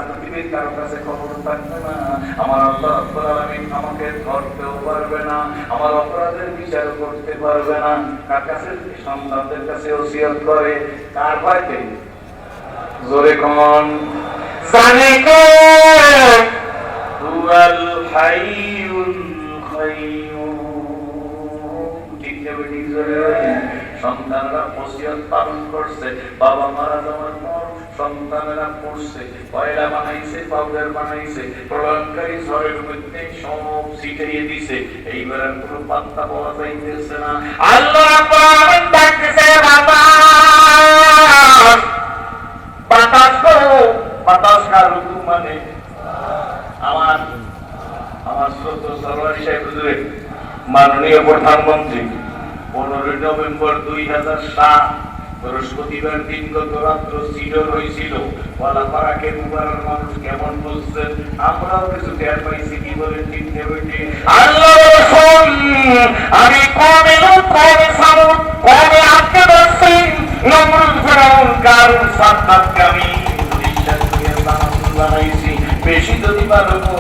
পৃথিবীর কারো কাছে খবর থাকবে না, আমার আল্লাহ রাব্বুল আলামিন আমাকে ধরতেও পারবে না, আমার অপরাধের বিচার করতে পারবে না। কার কাছে? সন্তানদের কাছে ওসিয়ত করে। কার ভয়তে? জোরে কোন জানে কে হুয়াল হাইয়ুল কাইয়্যুম। ঠিক হবে, ঠিক জোরে। সন্তানরা ওসিয়ত পালন করছে, বাবা মারা যাওয়ার পর সন্তানেরা পড়ছে, পয়লা বানাইছে, পাউডার বানাইছে, প্রলয়ঙ্কারী ঝড়ের মধ্যে সব ছিটিয়ে দিছে। এইবার আর কোনো পাত্তা পাওয়া যাইতেছে না। আল্লাহ রাব্বুল আলামিন ডাকতেছে, বাতাস বাতাস করো। বাতাস কার ঋতু? মানে আমার শ্রদ্ধা সরওয়ার সাহেব হুজুরের মাননীয় প্রধানমন্ত্রী 15 নভেম্বর 2007 বৃহস্পতিবার দিন গত রাত্র সিডর হয়েছিল। ওয়ালাপাড়াকে মুবারক মানুষ কেমন বলছেন, আমরাও কিছু টের পাইছি। কি বলে? ঠিক নেবে। আল্লাহ রাসূল, আমি কওমে লূত, কওমে সামূদ, কওমে আদ বসিন, নমরুদ, ফিরআউন, কারুন, সাদ্দাতকে আমি বিশ্বাস করে বানাইছি। বেশি যদি পারবো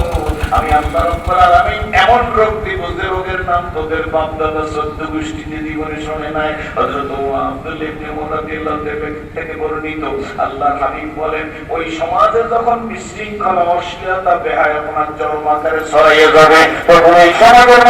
আমি আল্লাহ রাব্বুল আলামিন এমন রোগ দিব যে রোগের নাম তোদের বাপ দাদা 14 গোষ্ঠীতে জীবনে শুনে নাই। হযরত আব্দুল্লাহ ইবনে উমর রাদিয়াল্লাহু থেকে বর্ণিত, আল্লাহর হাবিব বলেন, ওই সমাজে যখন বিশৃঙ্খলা, অশ্লীলতা, বেহায়াপনা চরম আকারে ছড়িয়ে যাবে, তখন ওই সমাজের